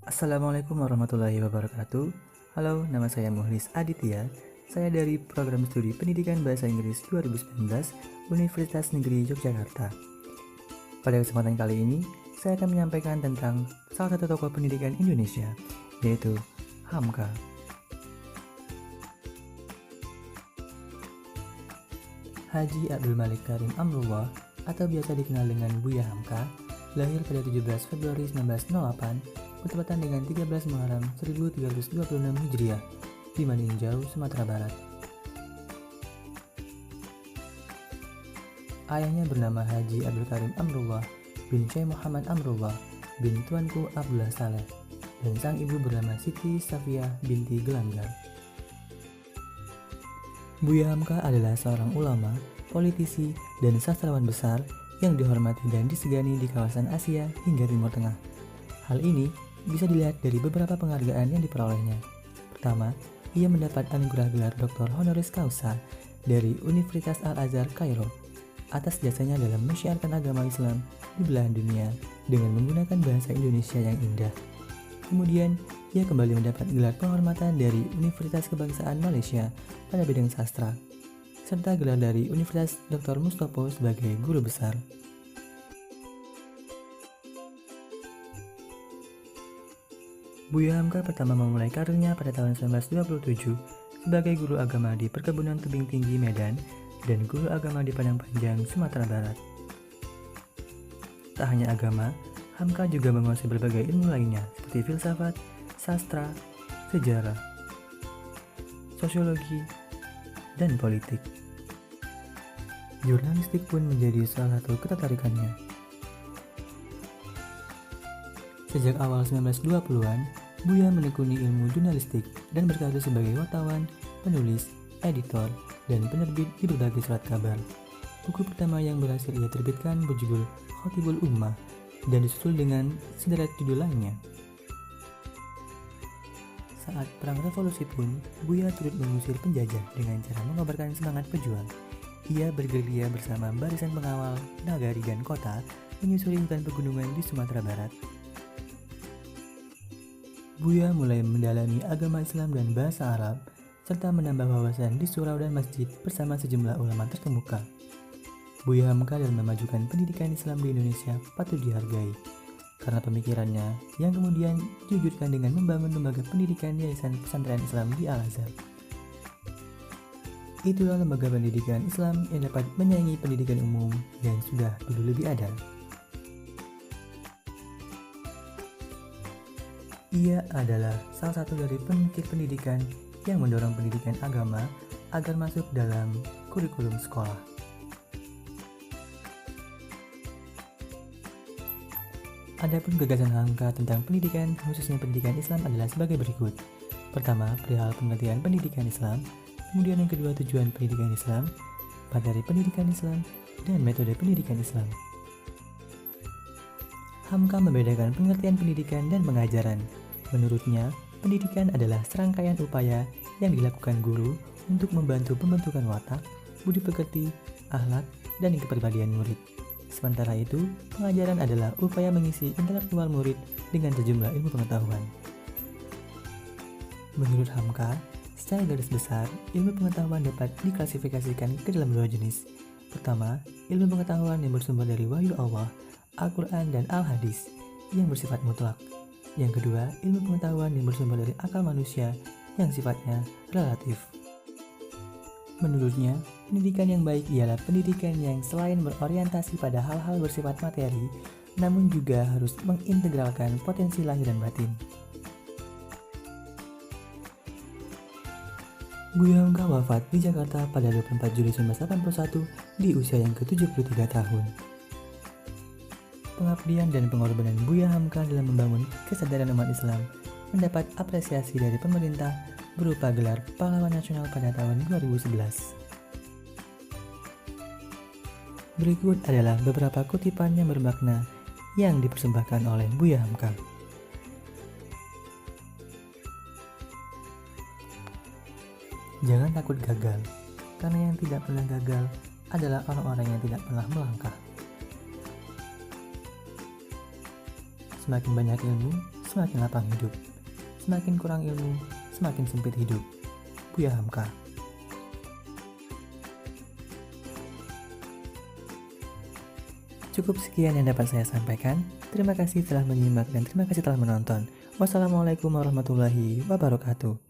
Assalamualaikum warahmatullahi wabarakatuh. Halo, nama saya Muhlis Aditya. Saya dari Program Studi Pendidikan Bahasa Inggris 2019 Universitas Negeri Yogyakarta. Pada kesempatan kali ini, saya akan menyampaikan tentang salah satu tokoh pendidikan Indonesia, yaitu Hamka. Haji Abdul Malik Karim Amrullah atau biasa dikenal dengan Buya Hamka, lahir pada 17 Februari 1908 bertepatan dengan 13 Muharram 1326 Hijriah di Maninjau, Sumatera Barat. Ayahnya bernama Haji Abdul Karim Amrullah bin Syekh Muhammad Amrullah bin Tuanku Abdullah Saleh, dan sang ibu bernama Siti Safiyah binti Gelanggar. Buya Hamka adalah seorang ulama, politisi, dan sastrawan besar yang dihormati dan disegani di kawasan Asia hingga Timur Tengah. Hal ini bisa dilihat dari beberapa penghargaan yang diperolehnya. Pertama, ia mendapat anugerah gelar Dr. Honoris Causa dari Universitas Al-Azhar Kairo atas jasanya dalam mensyiarkan agama Islam di belahan dunia dengan menggunakan bahasa Indonesia yang indah. Kemudian, ia kembali mendapat gelar penghormatan dari Universitas Kebangsaan Malaysia pada bidang sastra, serta gelar dari Universitas Dr. Mustopo sebagai guru besar. Buya Hamka pertama memulai karirnya pada tahun 1927 sebagai guru agama di Perkebunan Tebing Tinggi Medan dan guru agama di Padang Panjang, Sumatera Barat. Tak hanya agama, Hamka juga menguasai berbagai ilmu lainnya seperti filsafat, sastra, sejarah, sosiologi, dan politik. Jurnalistik pun menjadi salah satu ketertarikannya. Sejak awal 1920-an, Buya menekuni ilmu jurnalistik dan berkarir sebagai wartawan, penulis, editor, dan penerbit di berbagai surat kabar. Buku pertama yang berhasil ia terbitkan berjudul Khotibul Ummah dan disusul dengan sederet judul lainnya. Saat Perang Revolusi pun, Buya turut mengusir penjajah dengan cara mengobarkan semangat pejuang. Ia bergerilya bersama barisan pengawal nagari dan kota menyusuri hutan pegunungan di Sumatera Barat. Buya mulai mendalami agama Islam dan bahasa Arab, serta menambah wawasan di surau dan masjid bersama sejumlah ulama terkemuka. Buya Hamka dalam memajukan pendidikan Islam di Indonesia patut dihargai, karena pemikirannya yang kemudian diwujudkan dengan membangun lembaga pendidikan Yayasan Pesantren Islam di Al-Azhar. Itulah lembaga pendidikan Islam yang dapat menyaingi pendidikan umum yang sudah dulu lebih ada. Ia adalah salah satu dari pemikir pendidikan yang mendorong pendidikan agama agar masuk dalam kurikulum sekolah. Adapun gagasan Hamka tentang pendidikan, khususnya pendidikan Islam adalah sebagai berikut. Pertama, perihal pengertian pendidikan Islam. Kemudian yang kedua, tujuan pendidikan Islam, materi pendidikan Islam, dan metode pendidikan Islam. Hamka membedakan pengertian pendidikan dan pengajaran. Menurutnya, pendidikan adalah serangkaian upaya yang dilakukan guru untuk membantu pembentukan watak, budi pekerti, akhlak, dan kepribadian murid. Sementara itu, pengajaran adalah upaya mengisi intelektual murid dengan sejumlah ilmu pengetahuan. Menurut Hamka, secara garis besar, ilmu pengetahuan dapat diklasifikasikan ke dalam dua jenis. Pertama, ilmu pengetahuan yang bersumber dari wahyu Allah, Al-Quran dan Al-Hadis yang bersifat mutlak. Yang kedua, ilmu pengetahuan yang bersumber dari akal manusia yang sifatnya relatif. Menurutnya, pendidikan yang baik ialah pendidikan yang selain berorientasi pada hal-hal bersifat materi, namun juga harus mengintegralkan potensi lahir dan batin. Buya Hamka wafat di Jakarta pada 24 Juli 1981 di usia yang ke-73 tahun. Pengabdian dan pengorbanan Buya Hamka dalam membangun kesadaran umat Islam mendapat apresiasi dari pemerintah berupa gelar Pahlawan Nasional pada tahun 2011. Berikut adalah beberapa kutipan yang bermakna yang dipersembahkan oleh Buya Hamka. Jangan takut gagal, karena yang tidak pernah gagal adalah orang-orang yang tidak pernah melangkah. Semakin banyak ilmu, semakin lapang hidup. Semakin kurang ilmu, semakin sempit hidup. Buya Hamka. Cukup sekian yang dapat saya sampaikan. Terima kasih telah menyimak dan terima kasih telah menonton. Wassalamualaikum warahmatullahi wabarakatuh.